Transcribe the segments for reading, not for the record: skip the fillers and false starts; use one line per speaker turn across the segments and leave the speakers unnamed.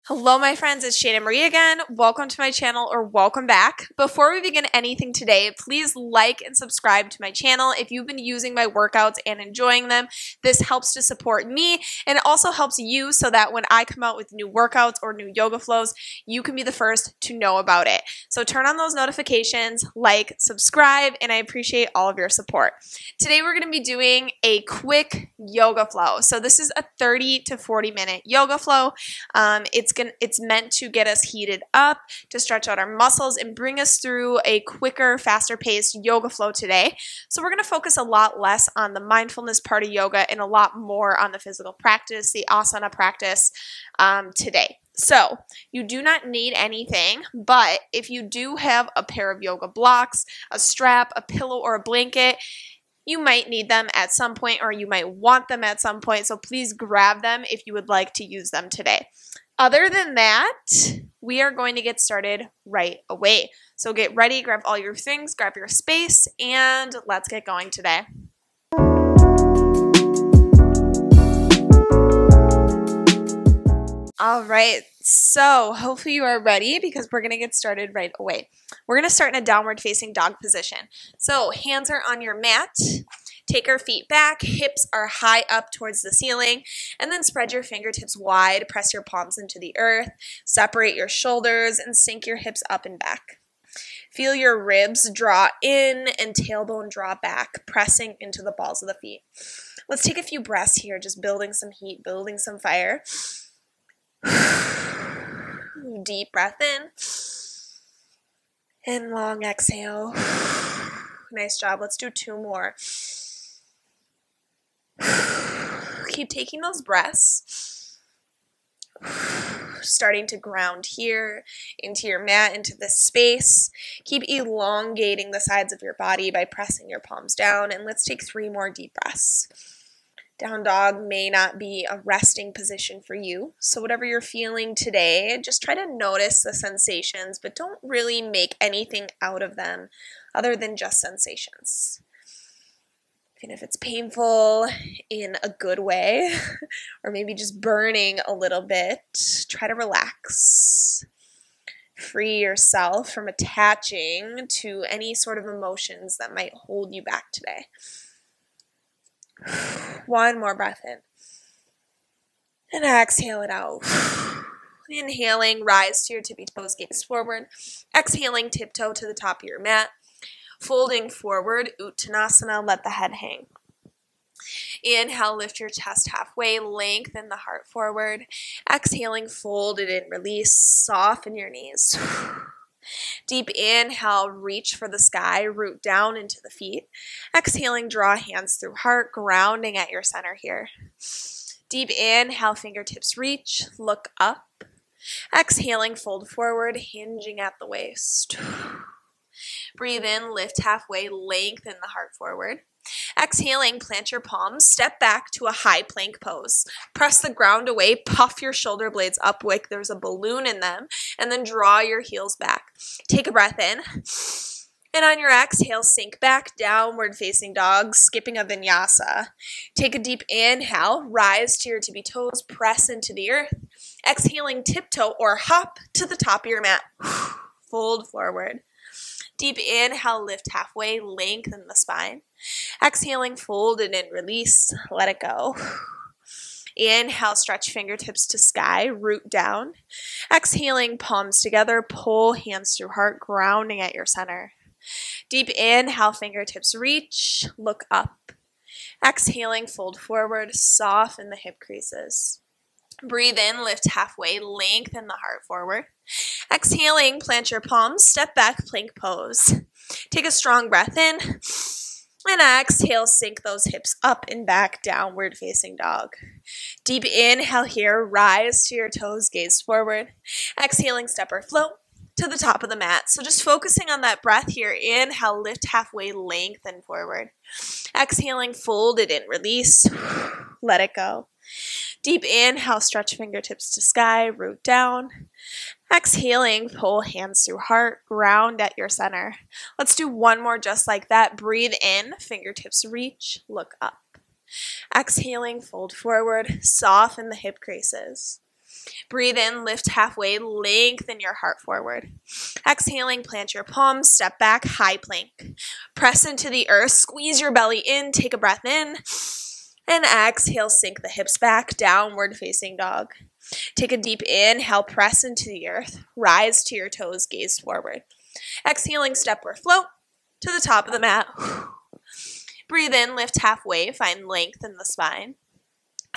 Hello my friends, it's Shaina Marie again. Welcome to my channel, or welcome back. Before we begin anything today, please like and subscribe to my channel. If you've been using my workouts and enjoying them, this helps to support me and it also helps you so that when I come out with new workouts or new yoga flows, you can be the first to know about it. So turn on those notifications, like, subscribe, and I appreciate all of your support. Today we're going to be doing a quick yoga flow. So this is a 30 to 40 minute yoga flow. It's meant to get us heated up, to stretch out our muscles, and bring us through a quicker, faster paced yoga flow today. So we're going to focus a lot less on the mindfulness part of yoga and a lot more on the physical practice, the asana practice today. So you do not need anything, but if you do have a pair of yoga blocks, a strap, a pillow, or a blanket, you might need them at some point, or you might want them at some point, so please grab them if you would like to use them today. Other than that, we are going to get started right away. So get ready, grab all your things, grab your space, and let's get going today. All right, so hopefully you are ready because we're going to get started right away. We're going to start in a downward facing dog position. So hands are on your mat. Take our feet back, hips are high up towards the ceiling, and then spread your fingertips wide, press your palms into the earth, separate your shoulders, and sink your hips up and back. Feel your ribs draw in and tailbone draw back, pressing into the balls of the feet. Let's take a few breaths here, just building some heat, building some fire. Deep breath in, and long exhale. Nice job. Let's do two more. Keep taking those breaths, starting to ground here into your mat, into this space. Keep elongating the sides of your body by pressing your palms down, and let's take three more deep breaths. Down dog may not be a resting position for you, so whatever you're feeling today, just try to notice the sensations, but don't really make anything out of them other than just sensations. Even if it's painful in a good way, or maybe just burning a little bit, try to relax. Free yourself from attaching to any sort of emotions that might hold you back today. One more breath in. And exhale it out. Inhaling, rise to your tippy toes, gaze forward. Exhaling, tiptoe to the top of your mat. Folding forward, Uttanasana, let the head hang. Inhale, lift your chest halfway, lengthen the heart forward. Exhaling, fold it in, release, soften your knees. Deep inhale, reach for the sky, root down into the feet. Exhaling, draw hands through heart, grounding at your center here. Deep inhale, fingertips reach, look up. Exhaling, fold forward, hinging at the waist. Breathe in, lift halfway, lengthen the heart forward. Exhaling, plant your palms, step back to a high plank pose. Press the ground away, puff your shoulder blades up like there's a balloon in them, and then draw your heels back. Take a breath in, and on your exhale, sink back, downward facing dog, skipping a vinyasa. Take a deep inhale, rise to your tippy toes, press into the earth. Exhaling, tiptoe or hop to the top of your mat. Fold forward. Deep inhale, lift halfway, lengthen the spine. Exhaling, fold it in, release, let it go. Inhale, stretch fingertips to sky, root down. Exhaling, palms together, pull hands through heart, grounding at your center. Deep inhale, fingertips reach, look up. Exhaling, fold forward, soften the hip creases. Breathe in, lift halfway, lengthen the heart forward. Exhaling, plant your palms, step back, plank pose. Take a strong breath in, and exhale, sink those hips up and back, downward facing dog. Deep inhale here, rise to your toes, gaze forward. Exhaling, step or float to the top of the mat. So just focusing on that breath here. Inhale, lift halfway, lengthen forward. Exhaling, fold it in, release, let it go. Deep inhale, stretch fingertips to sky, root down. Exhaling, pull hands through heart, ground at your center. Let's do one more just like that. Breathe in, fingertips reach, look up. Exhaling, fold forward, soften the hip creases. Breathe in, lift halfway, lengthen your heart forward. Exhaling, plant your palms, step back, high plank. Press into the earth, squeeze your belly in, take a breath in. And exhale, sink the hips back, downward facing dog. Take a deep inhale, press into the earth, rise to your toes, gaze forward. Exhaling, step or float to the top of the mat. Breathe in, lift halfway, find length in the spine.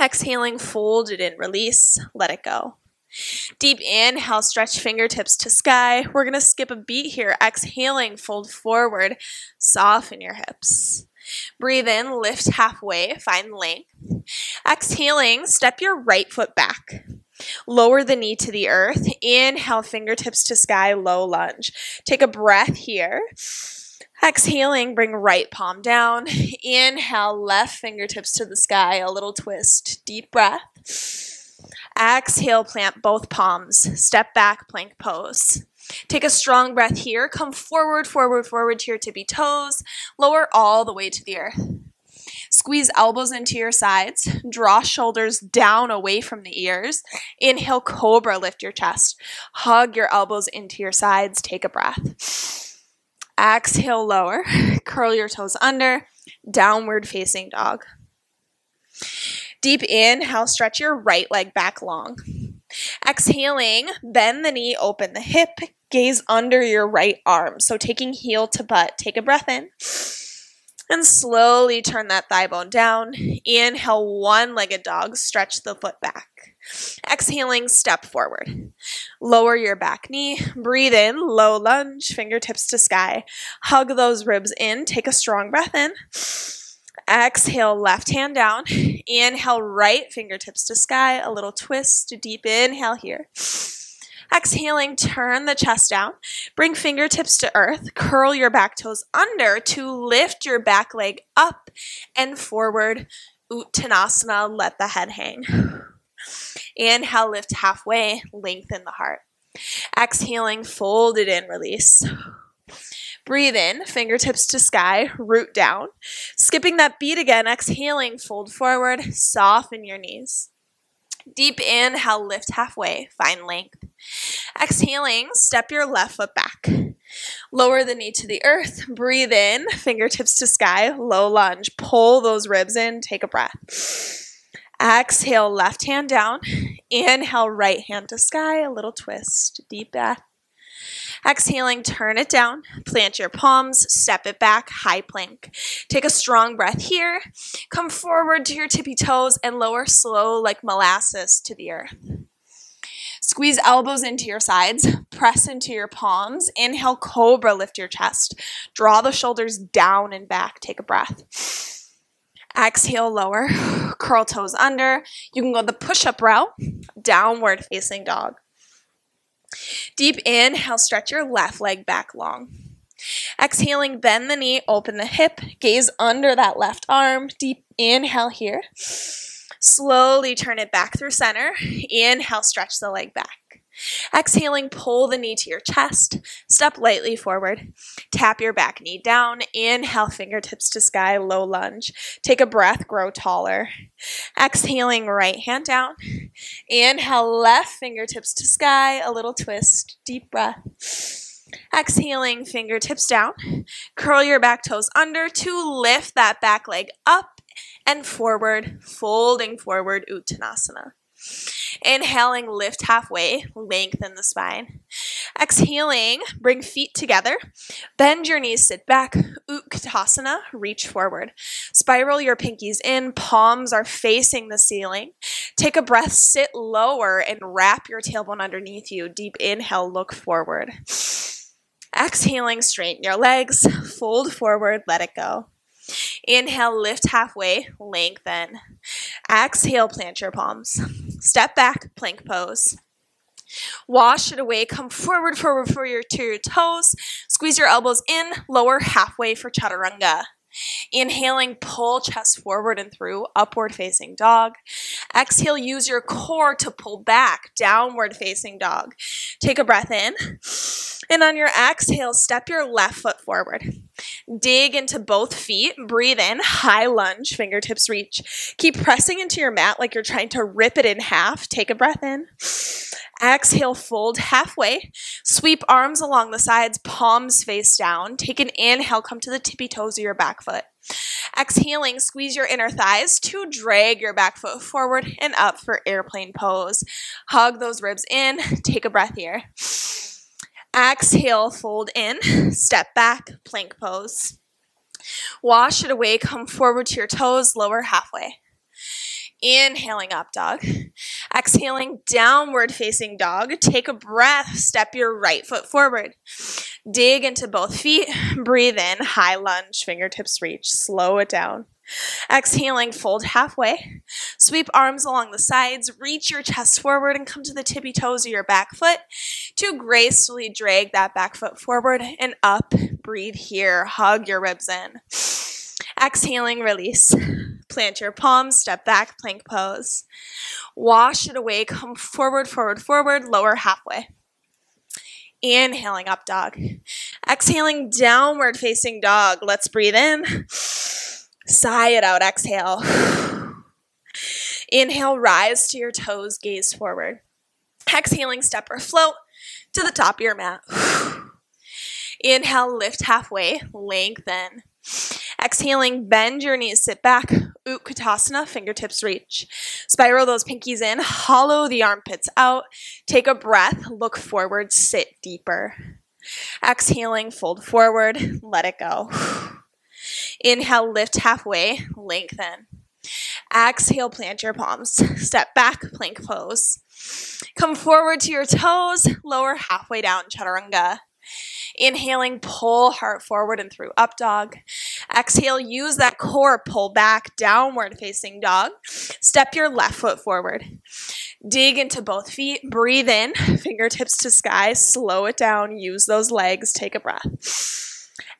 Exhaling, fold it in, release, let it go. Deep inhale, stretch fingertips to sky. We're going to skip a beat here. Exhaling, fold forward, soften your hips. Breathe in, lift halfway, find length. Exhaling, step your right foot back. Lower the knee to the earth. Inhale, fingertips to sky, low lunge. Take a breath here. Exhaling, bring right palm down. Inhale, left fingertips to the sky, a little twist. Deep breath. Exhale, plant both palms. Step back, plank pose. Take a strong breath here. Come forward, forward, forward to your tippy toes. Lower all the way to the earth. Squeeze elbows into your sides. Draw shoulders down away from the ears. Inhale, cobra, lift your chest. Hug your elbows into your sides. Take a breath. Exhale, lower. Curl your toes under. Downward facing dog. Deep inhale, stretch your right leg back long. Exhaling, bend the knee, open the hip, gaze under your right arm. So taking heel to butt, take a breath in. And slowly turn that thigh bone down. Inhale, one-legged dog, stretch the foot back. Exhaling, step forward. Lower your back knee, breathe in, low lunge, fingertips to sky. Hug those ribs in, take a strong breath in. Exhale, left hand down. Inhale, right fingertips to sky, a little twist, deep inhale here. Exhaling, turn the chest down. Bring fingertips to earth. Curl your back toes under to lift your back leg up and forward. Uttanasana, let the head hang. Inhale, lift halfway, lengthen the heart. Exhaling, fold it in, release. Breathe in, fingertips to sky, root down. Skipping that beat again, exhaling, fold forward, soften your knees. Deep inhale, lift halfway, find length. Exhaling, step your left foot back. Lower the knee to the earth, breathe in, fingertips to sky, low lunge. Pull those ribs in, take a breath. Exhale, left hand down. Inhale, right hand to sky, a little twist, deep breath. Exhaling, turn it down, plant your palms, step it back, high plank. Take a strong breath here. Come forward to your tippy toes and lower slow like molasses to the earth. Squeeze elbows into your sides, press into your palms. Inhale, cobra, lift your chest. Draw the shoulders down and back, take a breath. Exhale, lower, curl toes under. You can go the push-up route, downward facing dog. Deep inhale, stretch your left leg back long. Exhaling, bend the knee, open the hip, gaze under that left arm. Deep inhale here. Slowly turn it back through center. Inhale, stretch the leg back. Exhaling, pull the knee to your chest. Step lightly forward. Tap your back knee down. Inhale, fingertips to sky, low lunge. Take a breath, grow taller. Exhaling, right hand down. Inhale, left fingertips to sky, a little twist, deep breath. Exhaling, fingertips down. Curl your back toes under to lift that back leg up and forward, folding forward, Uttanasana. Inhaling, lift halfway, lengthen the spine. Exhaling, bring feet together. Bend your knees, sit back. Uttanasana, reach forward. Spiral your pinkies in, palms are facing the ceiling. Take a breath, sit lower and wrap your tailbone underneath you. Deep inhale, look forward. Exhaling, straighten your legs, fold forward, let it go. Inhale, lift halfway, lengthen. Exhale, plant your palms. Step back, plank pose. Wash it away, come forward to your toes. Squeeze your elbows in, lower halfway for chaturanga. Inhaling, pull chest forward and through, upward facing dog. Exhale, use your core to pull back, downward facing dog. Take a breath in. And on your exhale, step your left foot forward. Dig into both feet. Breathe in. High lunge. Fingertips reach. Keep pressing into your mat like you're trying to rip it in half. Take a breath in. Exhale, fold halfway. Sweep arms along the sides, palms face down. Take an inhale, come to the tippy toes of your back foot. Exhaling, squeeze your inner thighs to drag your back foot forward and up for airplane pose. Hug those ribs in. Take a breath here. Exhale, fold in. Step back, plank pose. Wash it away, come forward to your toes, lower halfway. Inhaling up dog. Exhaling downward facing dog. Take a breath. Step your right foot forward. Dig into both feet. Breathe in. High lunge. Fingertips reach. Slow it down. Exhaling, fold halfway. Sweep arms along the sides. Reach your chest forward and come to the tippy toes of your back foot to gracefully drag that back foot forward and up. Breathe here. Hug your ribs in. Exhaling, release. Plant your palms, step back, plank pose. Wash it away, come forward, forward, forward, lower halfway. Inhaling up dog. Exhaling, downward facing dog. Let's breathe in. Sigh it out, exhale. Inhale, rise to your toes, gaze forward. Exhaling, step or float to the top of your mat. Inhale, lift halfway, lengthen. Exhaling, bend your knees, sit back. Utkatasana, fingertips reach. Spiral those pinkies in, hollow the armpits out. Take a breath, look forward, sit deeper. Exhaling, fold forward, let it go. Inhale, lift halfway, lengthen. Exhale, plant your palms. Step back, plank pose. Come forward to your toes, lower halfway down, chaturanga. Inhaling, pull heart forward and through up dog. Exhale, use that core, pull back, downward facing dog. Step your left foot forward. Dig into both feet, breathe in, fingertips to sky, slow it down, use those legs, take a breath.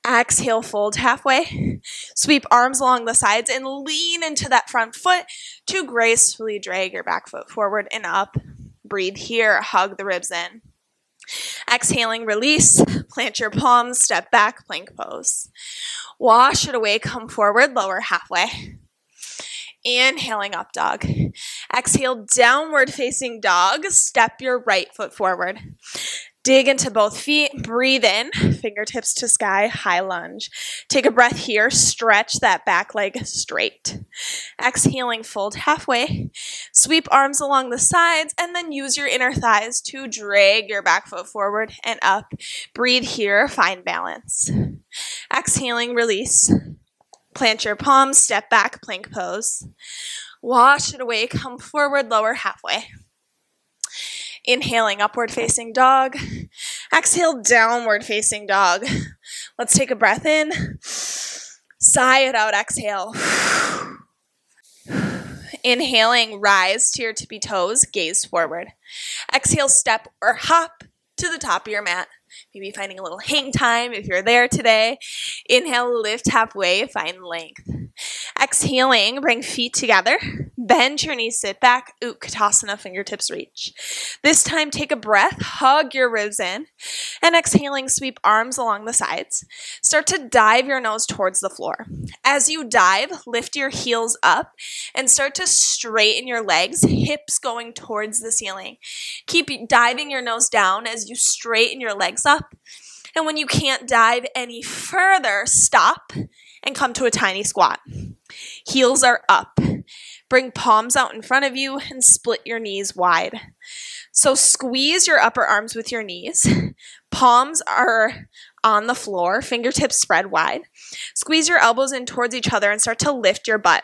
Exhale, fold halfway. Sweep arms along the sides and lean into that front foot to gracefully drag your back foot forward and up. Breathe here, hug the ribs in. Exhaling, release, plant your palms, step back, plank pose. Wash it away, come forward, lower halfway. Inhaling up dog. Exhale, downward facing dog. Step your right foot forward. Dig into both feet, breathe in, fingertips to sky, high lunge. Take a breath here, stretch that back leg straight. Exhaling, fold halfway. Sweep arms along the sides and then use your inner thighs to drag your back foot forward and up. Breathe here, find balance. Exhaling, release. Plant your palms, step back, plank pose. Wash it away, come forward, lower halfway. Inhaling, upward facing dog. Exhale, downward facing dog. Let's take a breath in. Sigh it out, exhale. Inhaling, rise to your tippy toes, gaze forward. Exhale, step or hop to the top of your mat. Maybe finding a little hang time if you're there today. Inhale, lift halfway, find length. Exhaling, bring feet together. Bend your knees, sit back. Utkatasana, fingertips reach. This time, take a breath, hug your ribs in. And exhaling, sweep arms along the sides. Start to dive your nose towards the floor. As you dive, lift your heels up and start to straighten your legs, hips going towards the ceiling. Keep diving your nose down as you straighten your legs up. And when you can't dive any further, stop and come to a tiny squat. Heels are up. Bring palms out in front of you and split your knees wide. So squeeze your upper arms with your knees. Palms are on the floor, fingertips spread wide. Squeeze your elbows in towards each other and start to lift your butt.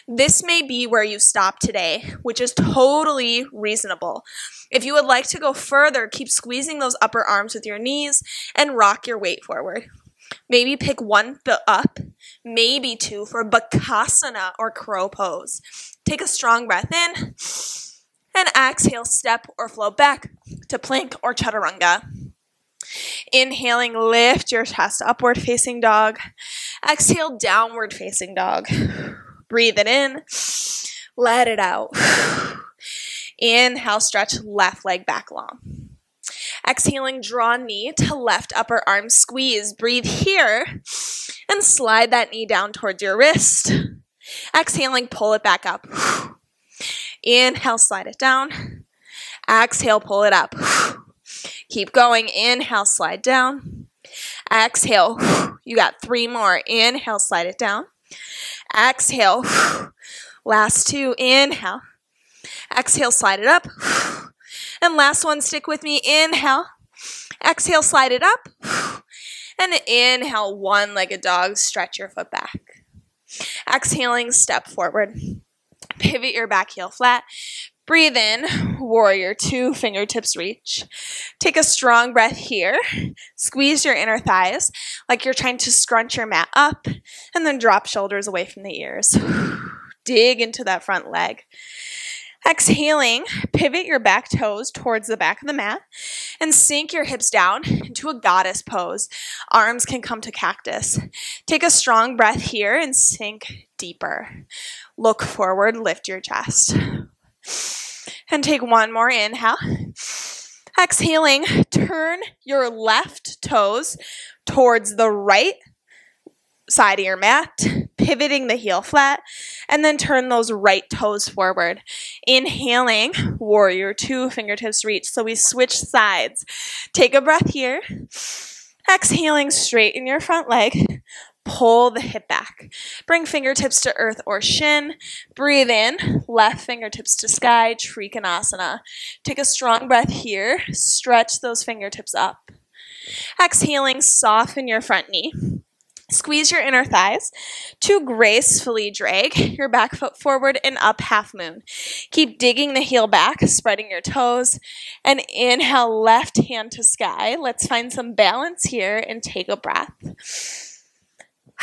This may be where you stop today, which is totally reasonable. If you would like to go further, keep squeezing those upper arms with your knees and rock your weight forward. Maybe pick one up, maybe two for Bakasana or crow pose. Take a strong breath in and exhale, step or float back to plank or chaturanga. Inhaling, lift your chest, upward facing dog. Exhale, downward facing dog. Breathe it in, let it out. Inhale, stretch left leg back long. Exhaling, draw knee to left upper arm squeeze. Breathe here and slide that knee down towards your wrist. Exhaling, pull it back up. Inhale, slide it down. Exhale, pull it up. Keep going. Inhale, slide down. Exhale. You got 3 more. Inhale, slide it down. Exhale. Last 2. Inhale. Exhale, slide it up. And last one, stick with me. Inhale. Exhale, slide it up. And inhale, one-legged dog. Stretch your foot back. Exhaling, step forward. Pivot your back heel flat. Breathe in, warrior 2, fingertips reach. Take a strong breath here. Squeeze your inner thighs like you're trying to scrunch your mat up, and then drop shoulders away from the ears. Dig into that front leg. Exhaling, pivot your back toes towards the back of the mat and sink your hips down into a goddess pose. Arms can come to cactus. Take a strong breath here and sink deeper. Look forward, lift your chest. And take one more inhale. Exhaling, turn your left toes towards the right side of your mat, pivoting the heel flat, and then turn those right toes forward. Inhaling, warrior 2, fingertips reach. So we switch sides. Take a breath here. Exhaling, straighten your front leg. Pull the hip back. Bring fingertips to earth or shin. Breathe in, left fingertips to sky, Trikonasana. Take a strong breath here. Stretch those fingertips up. Exhaling, soften your front knee. Squeeze your inner thighs to gracefully drag your back foot forward and up half moon. Keep digging the heel back, spreading your toes, and inhale, left hand to sky. Let's find some balance here and take a breath.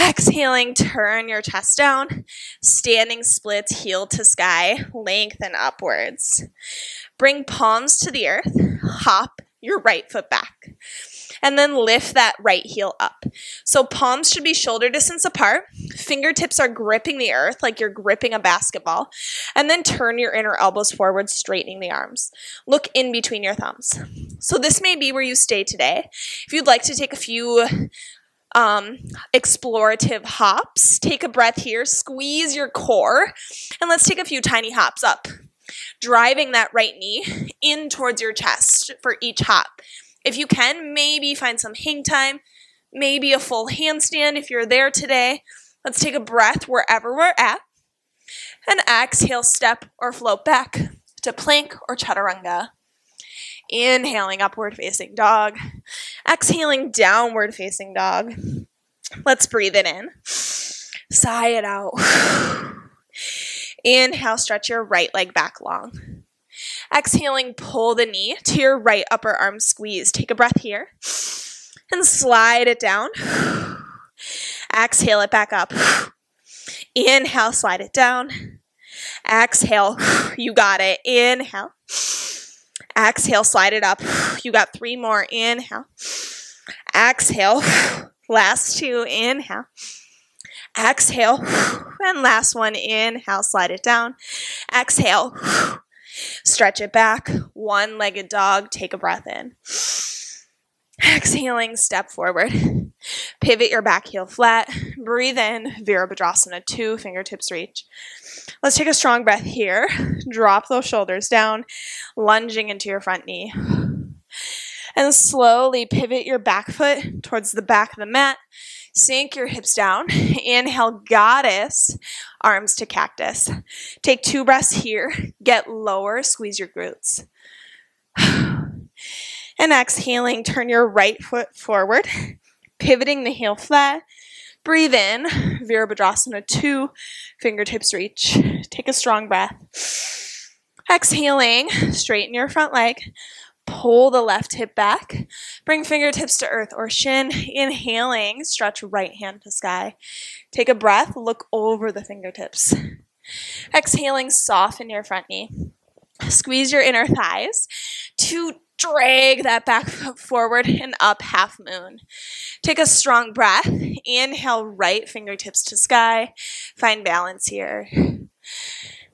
Exhaling, turn your chest down. Standing splits, heel to sky, lengthen upwards. Bring palms to the earth. Hop your right foot back. And then lift that right heel up. So palms should be shoulder distance apart. Fingertips are gripping the earth like you're gripping a basketball. And then turn your inner elbows forward, straightening the arms. Look in between your thumbs. So this may be where you stay today. If you'd like to take a few explorative hops, take a breath here, squeeze your core, and let's take a few tiny hops up. Driving that right knee in towards your chest for each hop. If you can, maybe find some hang time, maybe a full handstand if you're there today. Let's take a breath wherever we're at. And exhale, step or float back to plank or chaturanga. Inhaling, upward facing dog. Exhaling, downward facing dog. Let's breathe it in. Sigh it out. Inhale, stretch your right leg back long. Exhaling, pull the knee to your right upper arm squeeze. Take a breath here and slide it down. Exhale it back up. Inhale, slide it down. Exhale, you got it. Inhale. Exhale, slide it up. You got 3 more. Inhale. Exhale. Last 2. Inhale. Exhale. And last one. Inhale, slide it down. Exhale. Stretch it back. One-legged dog. Take a breath in. Exhaling, step forward. Pivot your back heel flat. Breathe in. Virabhadrasana 2. Fingertips reach. Let's take a strong breath here. Drop those shoulders down, lunging into your front knee. And slowly pivot your back foot towards the back of the mat. Sink your hips down. Inhale, goddess, arms to cactus. Take 2 breaths here. Get lower, squeeze your glutes. And exhaling, turn your right foot forward, pivoting the heel flat. Breathe in, Virabhadrasana 2, fingertips reach. Take a strong breath. Exhaling, straighten your front leg. Pull the left hip back. Bring fingertips to earth or shin. Inhaling, stretch right hand to sky. Take a breath, look over the fingertips. Exhaling, soften your front knee. Squeeze your inner thighs to drag that back foot forward and up half moon. Take a strong breath. Inhale, right fingertips to sky. Find balance here.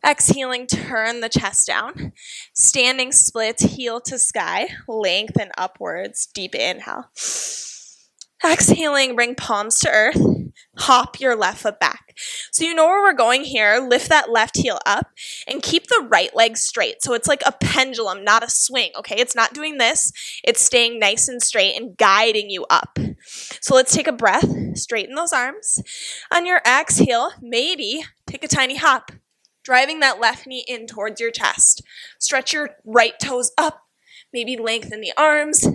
Exhaling, turn the chest down. Standing split, heel to sky, lengthen upwards, deep inhale. Exhaling, bring palms to earth. Hop your left foot back. So you know where we're going here. Lift that left heel up and keep the right leg straight. So it's like a pendulum, not a swing, okay? It's not doing this. It's staying nice and straight and guiding you up. So let's take a breath. Straighten those arms. On your exhale, maybe take a tiny hop, driving that left knee in towards your chest. Stretch your right toes up. Maybe lengthen the arms.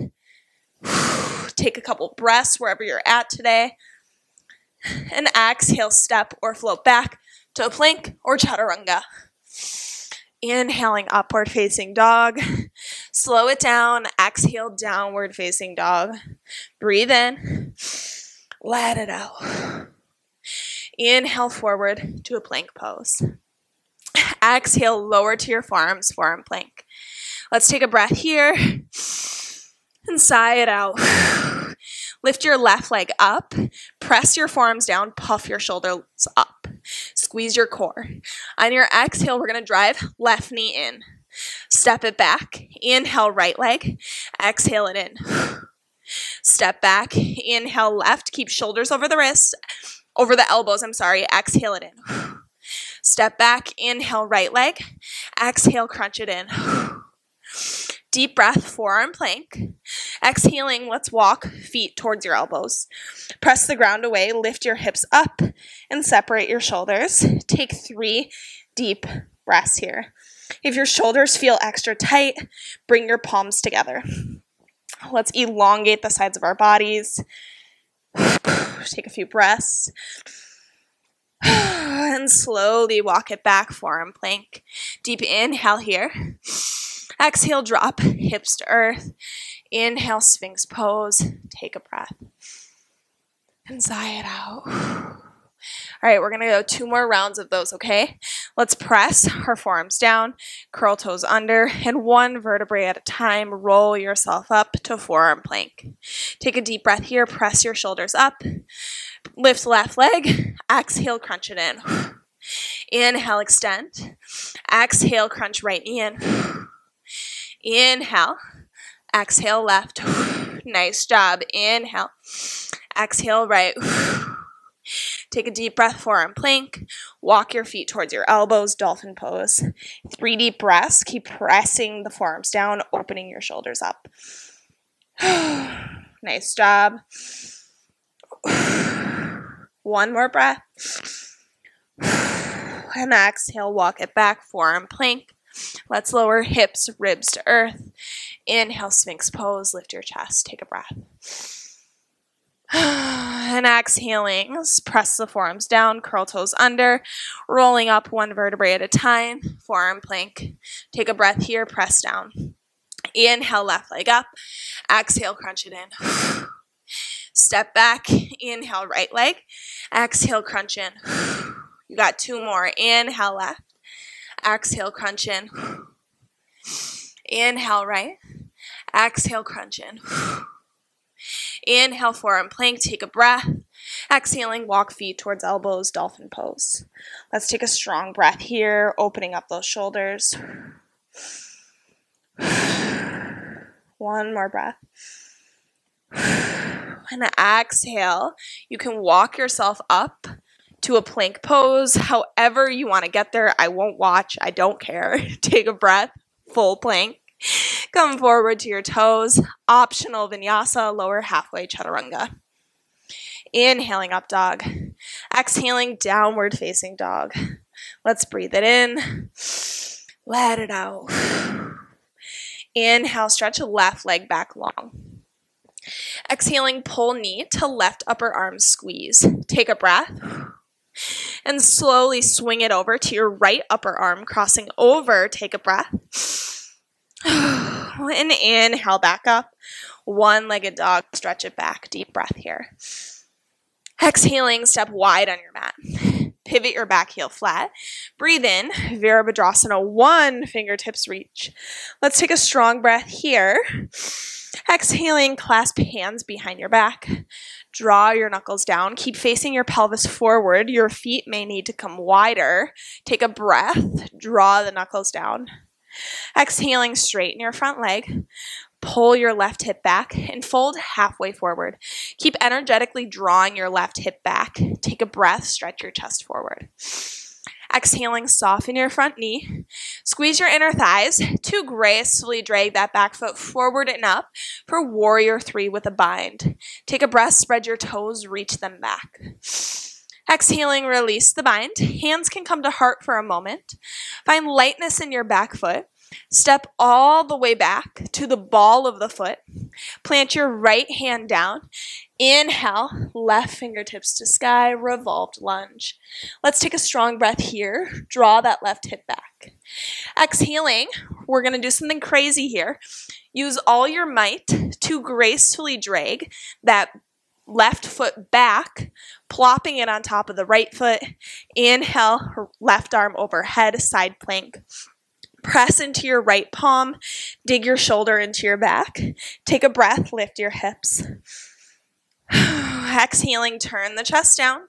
Take a couple breaths wherever you're at today. And exhale, step or float back to a plank or chaturanga. Inhaling, upward facing dog. Slow it down. Exhale, downward facing dog. Breathe in. Let it out. Inhale, forward to a plank pose. Exhale, lower to your forearms, forearm plank. Let's take a breath here. And sigh it out. Lift your left leg up. Press your forearms down. Puff your shoulders up. Squeeze your core. On your exhale, we're going to drive left knee in. Step it back. Inhale, right leg. Exhale it in. Step back. Inhale, left. Keep shoulders over the wrists. Over the elbows, Exhale it in. Step back. Inhale, right leg. Exhale, crunch it in. Deep breath, forearm plank. Exhaling, let's walk feet towards your elbows. Press the ground away, lift your hips up, and separate your shoulders. Take 3 deep breaths here. If your shoulders feel extra tight, bring your palms together. Let's elongate the sides of our bodies. Take a few breaths. And slowly walk it back, forearm plank. Deep inhale here. Exhale, drop hips to earth. Inhale, Sphinx pose. Take a breath. And sigh it out. All right, we're going to go 2 more rounds of those, okay? Let's press our forearms down, curl toes under, and 1 vertebrae at a time, roll yourself up to forearm plank. Take a deep breath here, press your shoulders up, lift left leg, exhale, crunch it in. Inhale, extend. Exhale, crunch right knee in. Inhale, exhale, left. Nice job. Inhale, exhale, right. Take a deep breath, forearm plank. Walk your feet towards your elbows, dolphin pose. 3 deep breaths. Keep pressing the forearms down, opening your shoulders up. Nice job. 1 more breath. And exhale, walk it back, forearm plank. Let's lower hips, ribs to earth. Inhale, Sphinx pose, lift your chest, take a breath. And exhaling, press the forearms down, curl toes under, rolling up 1 vertebrae at a time, forearm plank. Take a breath here, press down. Inhale, left leg up. Exhale, crunch it in. Step back, inhale, right leg. Exhale, crunch in. You got 2 more. Inhale, left. Exhale, crunch in. Inhale, right. Exhale, crunch in. Inhale, forearm plank, take a breath. Exhaling, walk feet towards elbows, dolphin pose. Let's take a strong breath here, opening up those shoulders. 1 more breath. And exhale, you can walk yourself up to a plank pose, however you want to get there. I won't watch, I don't care. Take a breath, full plank. Come forward to your toes. Optional vinyasa, lower halfway chaturanga. Inhaling, up dog. Exhaling, downward facing dog. Let's breathe it in. Let it out. Inhale, stretch left leg back long. Exhaling, pull knee to left upper arm squeeze. Take a breath. And slowly swing it over to your right upper arm, crossing over. Take a breath. And inhale, back up. 1-legged dog, stretch it back. Deep breath here. Exhaling, step wide on your mat. Pivot your back heel flat. Breathe in, Virabhadrasana, 1 fingertips reach. Let's take a strong breath here. Exhaling, clasp hands behind your back. Draw your knuckles down. Keep facing your pelvis forward. Your feet may need to come wider. Take a breath. Draw the knuckles down. Exhaling, straighten your front leg. Pull your left hip back and fold halfway forward. Keep energetically drawing your left hip back. Take a breath, stretch your chest forward. Exhaling, soften your front knee. Squeeze your inner thighs to gracefully drag that back foot forward and up for warrior 3 with a bind. Take a breath, spread your toes, reach them back. Exhaling, release the bind. Hands can come to heart for a moment. Find lightness in your back foot. Step all the way back to the ball of the foot. Plant your right hand down. Inhale, left fingertips to sky, revolved lunge. Let's take a strong breath here. Draw that left hip back. Exhaling, we're going to do something crazy here. Use all your might to gracefully drag that left foot back, plopping it on top of the right foot. Inhale, left arm overhead, side plank. Press into your right palm, dig your shoulder into your back. Take a breath, lift your hips. Exhaling, turn the chest down.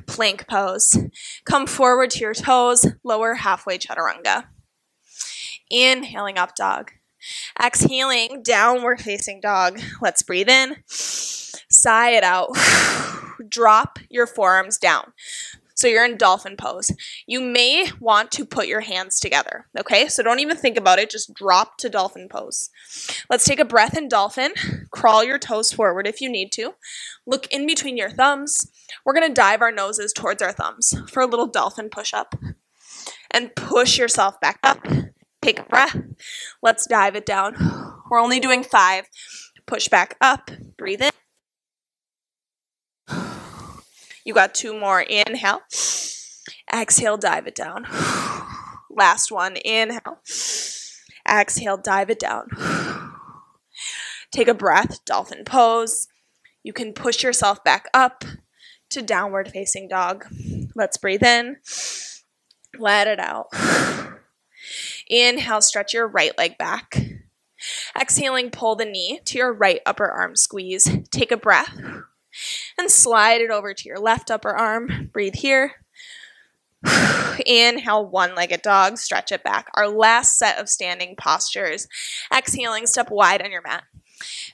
Plank pose. Come forward to your toes, lower halfway chaturanga. Inhaling, up dog. Exhaling, downward facing dog. Let's breathe in. Sigh it out. Drop your forearms down. So you're in dolphin pose. You may want to put your hands together, okay? So don't even think about it, just drop to dolphin pose. Let's take a breath in dolphin. Crawl your toes forward if you need to. Look in between your thumbs. We're gonna dive our noses towards our thumbs for a little dolphin push-up. And push yourself back up. Take a breath. Let's dive it down. We're only doing 5. Push back up, breathe in. You got 2 more. Inhale. Exhale, dive it down. Last one. Inhale. Exhale, dive it down. Take a breath. Dolphin pose. You can push yourself back up to downward facing dog. Let's breathe in. Let it out. Inhale, stretch your right leg back. Exhaling, pull the knee to your right upper arm, squeeze. Take a breath. And slide it over to your left upper arm. Breathe here. Inhale, one-legged dog. Stretch it back. Our last set of standing postures. Exhaling, step wide on your mat.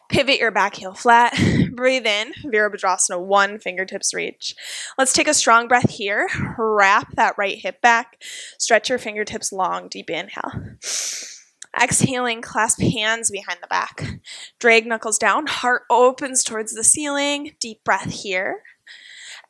Pivot your back heel flat. Breathe in. Virabhadrasana 1, fingertips reach. Let's take a strong breath here. Wrap that right hip back. Stretch your fingertips long. Deep inhale. Exhaling, clasp hands behind the back. Drag knuckles down, heart opens towards the ceiling. Deep breath here.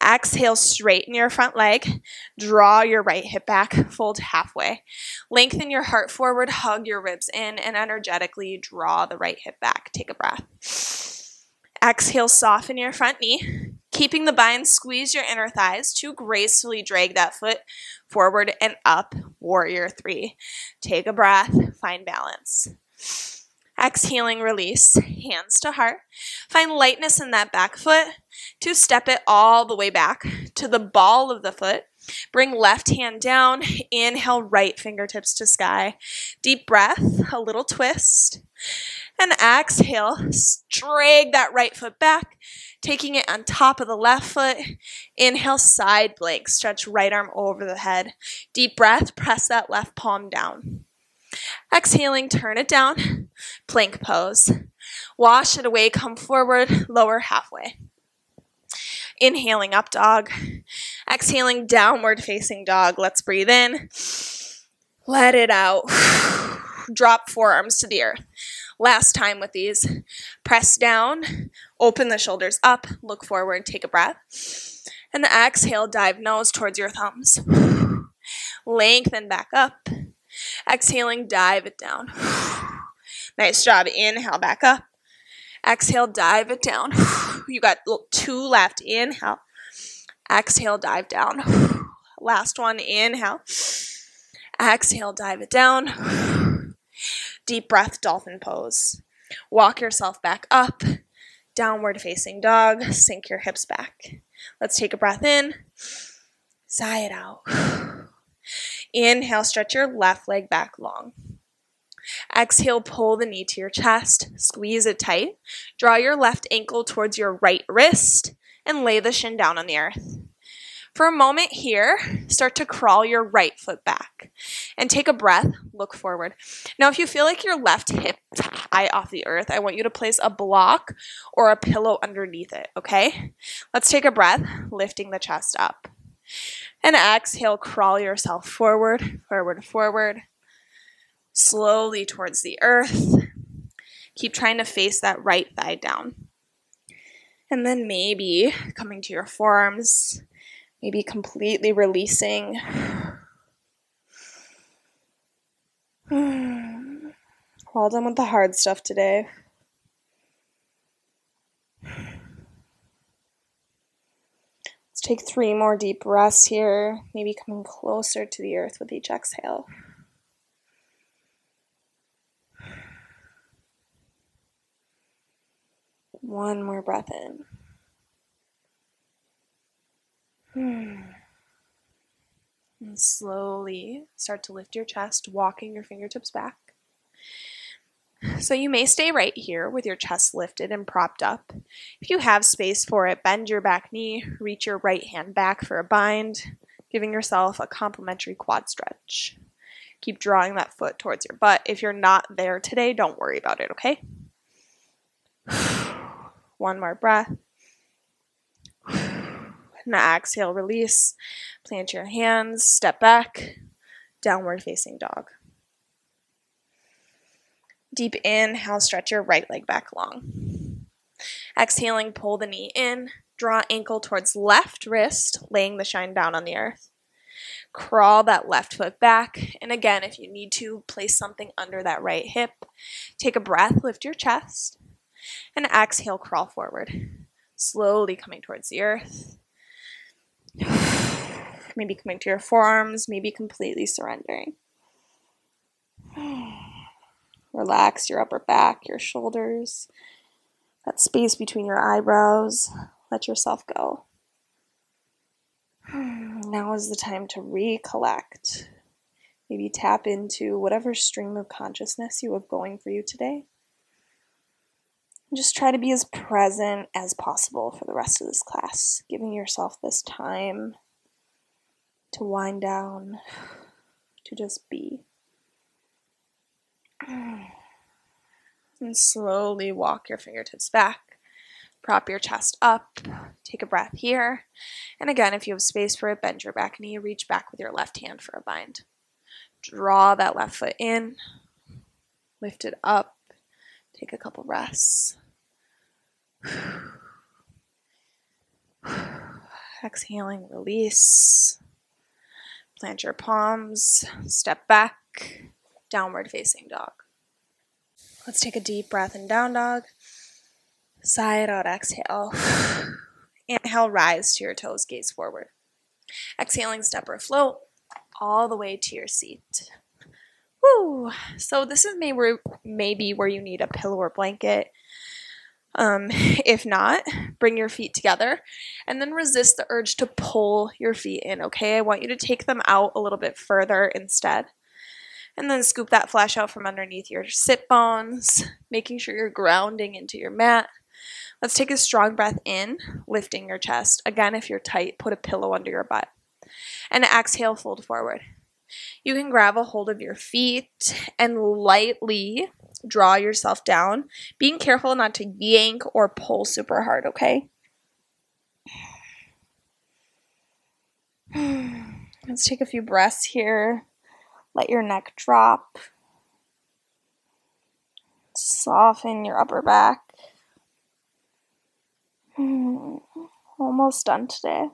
Exhale, straighten your front leg. Draw your right hip back, fold halfway. Lengthen your heart forward, hug your ribs in, and energetically draw the right hip back. Take a breath. Exhale, soften your front knee. Keeping the bind, squeeze your inner thighs to gracefully drag that foot forward and up. Warrior 3. Take a breath. Find balance. Exhaling, release. Hands to heart. Find lightness in that back foot to step it all the way back to the ball of the foot. Bring left hand down. Inhale, right fingertips to sky. Deep breath. A little twist. And exhale. Drag that right foot back. Taking it on top of the left foot. Inhale, side plank. Stretch right arm over the head. Deep breath. Press that left palm down. Exhaling, turn it down. Plank pose. Wash it away. Come forward. Lower halfway. Inhaling, up dog. Exhaling, downward facing dog. Let's breathe in. Let it out. Drop forearms to the earth. Last time with these. Press down. Open the shoulders up. Look forward. Take a breath. And exhale, dive nose towards your thumbs. Lengthen back up. Exhaling, dive it down. Nice job. Inhale, back up. Exhale, dive it down. You got 2 left. Inhale. Exhale, dive down. Last one. Inhale. Exhale, dive it down. Deep breath, dolphin pose. Walk yourself back up. Downward facing dog. Sink your hips back. Let's take a breath in. Sigh it out. Inhale, stretch your left leg back long. Exhale, pull the knee to your chest, squeeze it tight. Draw your left ankle towards your right wrist and lay the shin down on the earth. For a moment here, start to crawl your right foot back and take a breath, look forward. Now, if you feel like your left hip is high off the earth, I want you to place a block or a pillow underneath it, okay? Let's take a breath, lifting the chest up. And exhale, crawl yourself forward, forward, forward, slowly towards the earth. Keep trying to face that right thigh down. And then maybe coming to your forearms, maybe completely releasing. Well done with the hard stuff today. Let's take 3 more deep breaths here, maybe coming closer to the earth with each exhale. One more breath in. And slowly start to lift your chest, walking your fingertips back. So you may stay right here with your chest lifted and propped up. If you have space for it, bend your back knee, reach your right hand back for a bind, giving yourself a complimentary quad stretch. Keep drawing that foot towards your butt. If you're not there today, don't worry about it, okay? One more breath. Now exhale, release. Plant your hands, step back, downward facing dog. Deep inhale, stretch your right leg back long. Exhaling, pull the knee in, draw ankle towards left wrist, laying the shine down on the earth. Crawl that left foot back, and again, if you need to, place something under that right hip. Take a breath, lift your chest, and exhale, crawl forward. Slowly coming towards the earth. Maybe coming to your forearms, maybe completely surrendering. Relax your upper back, your shoulders, that space between your eyebrows. Let yourself go. Now is the time to recollect. Maybe tap into whatever stream of consciousness you have going for you today. Just try to be as present as possible for the rest of this class, giving yourself this time to wind down, to just be. And slowly walk your fingertips back. Prop your chest up. Take a breath here. And again, if you have space for it, bend your back knee. Reach back with your left hand for a bind. Draw that left foot in. Lift it up. Take a couple breaths. Exhaling, release. Plant your palms. Step back. Downward facing dog. Let's take a deep breath in down dog. Sigh it out, exhale. Inhale, rise to your toes, gaze forward. Exhaling, step or float all the way to your seat. Woo! So this is maybe where you need a pillow or blanket. If not, bring your feet together and then resist the urge to pull your feet in, okay? I want you to take them out a little bit further instead. And then scoop that flesh out from underneath your sit bones, making sure you're grounding into your mat. Let's take a strong breath in, lifting your chest. Again, if you're tight, put a pillow under your butt. And exhale, fold forward. You can grab a hold of your feet and lightly draw yourself down, being careful not to yank or pull super hard, okay? Let's take a few breaths here. Let your neck drop. Soften your upper back. Almost done today.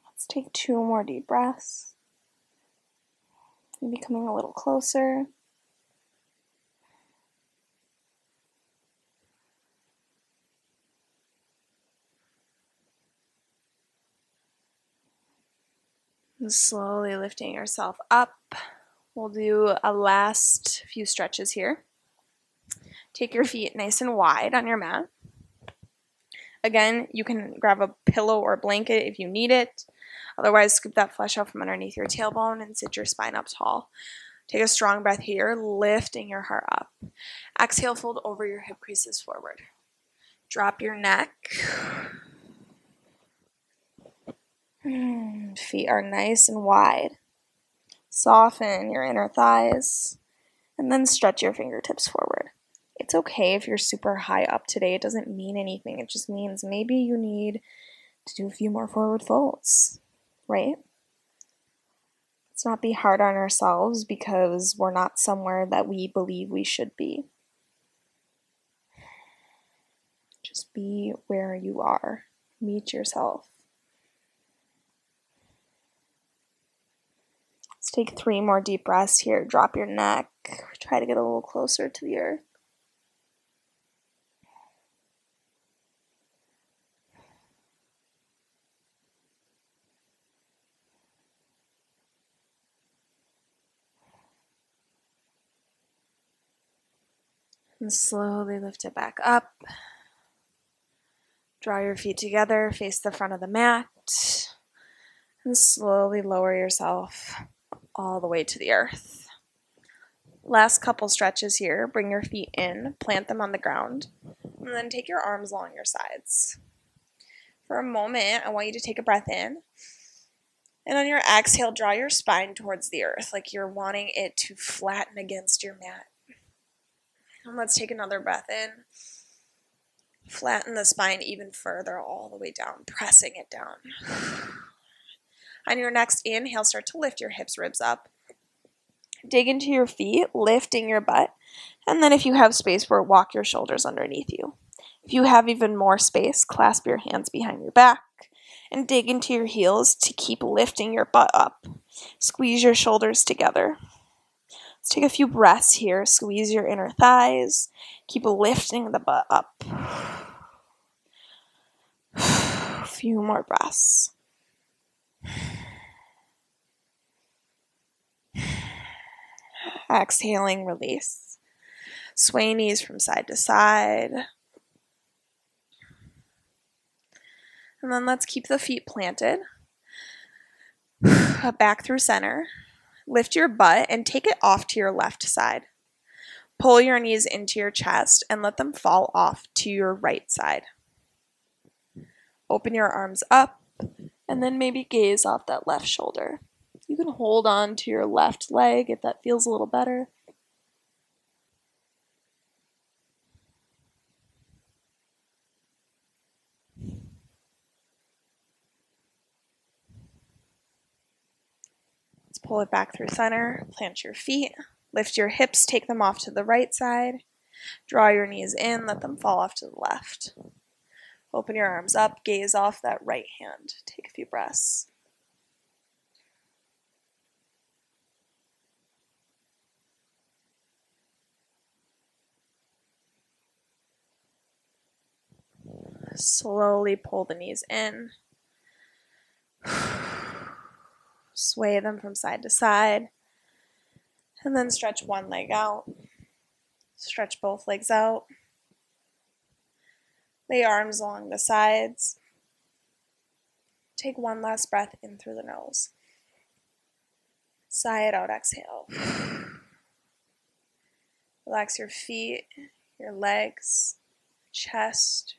Let's take 2 more deep breaths. Maybe coming a little closer. And slowly lifting yourself up. We'll do a last few stretches here. Take your feet nice and wide on your mat. Again, you can grab a pillow or blanket if you need it. Otherwise, scoop that flesh out from underneath your tailbone and sit your spine up tall. Take a strong breath here, lifting your heart up. Exhale, fold over your hip creases forward. Drop your neck. Feet are nice and wide. Soften your inner thighs. And then stretch your fingertips forward. It's okay if you're super high up today. It doesn't mean anything. It just means maybe you need to do a few more forward folds, right? Let's not be hard on ourselves because we're not somewhere that we believe we should be. Just be where you are. Meet yourself. Let's take 3 more deep breaths here. Drop your neck. Try to get a little closer to the earth. And slowly lift it back up. Draw your feet together, face the front of the mat. And slowly lower yourself all the way to the earth. Last couple stretches here. Bring your feet in, plant them on the ground, and then take your arms along your sides. For a moment, I want you to take a breath in. And on your exhale, draw your spine towards the earth, like you're wanting it to flatten against your mat. And let's take another breath in. Flatten the spine even further all the way down, pressing it down. On your next inhale, start to lift your hips, ribs up. Dig into your feet, lifting your butt. And then if you have space, walk your shoulders underneath you. If you have even more space, clasp your hands behind your back and dig into your heels to keep lifting your butt up. Squeeze your shoulders together. Let's take a few breaths here. Squeeze your inner thighs. Keep lifting the butt up. A few more breaths. Exhaling, release. Sway knees from side to side. And then let's keep the feet planted. Back through center. Lift your butt and take it off to your left side. Pull your knees into your chest and let them fall off to your right side. Open your arms up and then maybe gaze off that left shoulder. You can hold on to your left leg if that feels a little better. Let's pull it back through center. Plant your feet. Lift your hips, take them off to the right side. Draw your knees in, let them fall off to the left. Open your arms up, gaze off that right hand. Take a few breaths. Slowly pull the knees in. Sway them from side to side. And then stretch one leg out. Stretch both legs out. Lay arms along the sides. Take one last breath in through the nose. Sigh it out, exhale. Relax your feet, your legs, chest,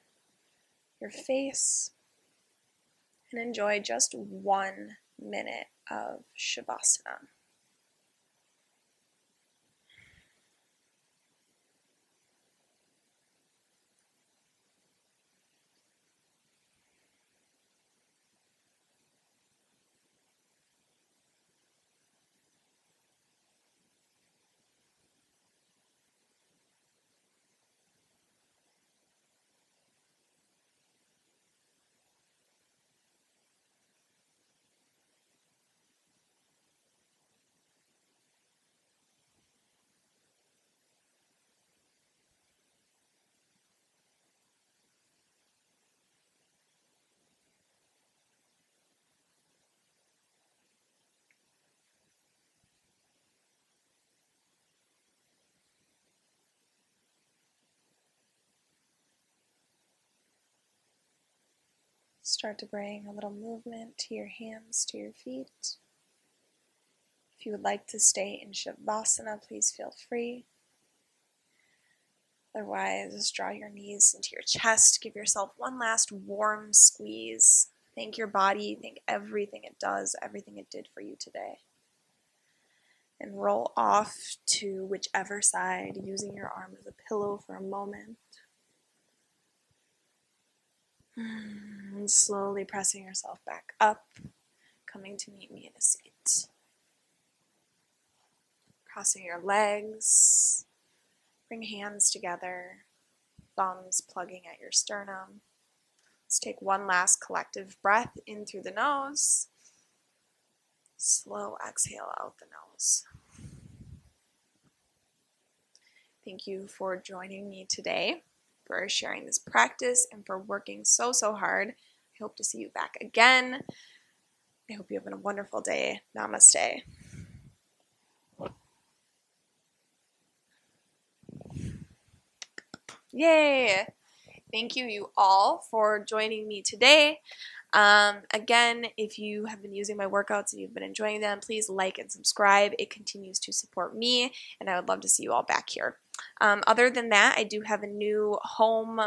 your face, and enjoy just 1 minute of Shavasana. Start to bring a little movement to your hands, to your feet. If you would like to stay in Shavasana, please feel free. Otherwise, just draw your knees into your chest. Give yourself one last warm squeeze. Thank your body. Thank everything it does, everything it did for you today. And roll off to whichever side, using your arm as a pillow for a moment. And slowly pressing yourself back up, coming to meet me in a seat. Crossing your legs, bring hands together, thumbs plugging at your sternum. Let's take one last collective breath in through the nose. Slow exhale out the nose. Thank you for joining me today, for sharing this practice, and for working so hard. I hope to see you back again. I hope you have a wonderful day. Namaste. Yay! Thank you all for joining me today. Again, if you have been using my workouts and you've been enjoying them, please like and subscribe. It continues to support me, and I would love to see you all back here. Other than that, I do have a new home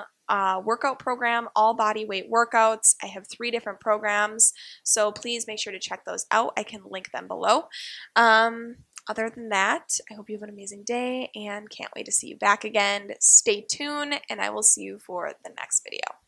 workout program, all body weight workouts. I have 3 different programs, so please make sure to check those out. I can link them below. Other than that, I hope you have an amazing day and can't wait to see you back again. Stay tuned, and I will see you for the next video.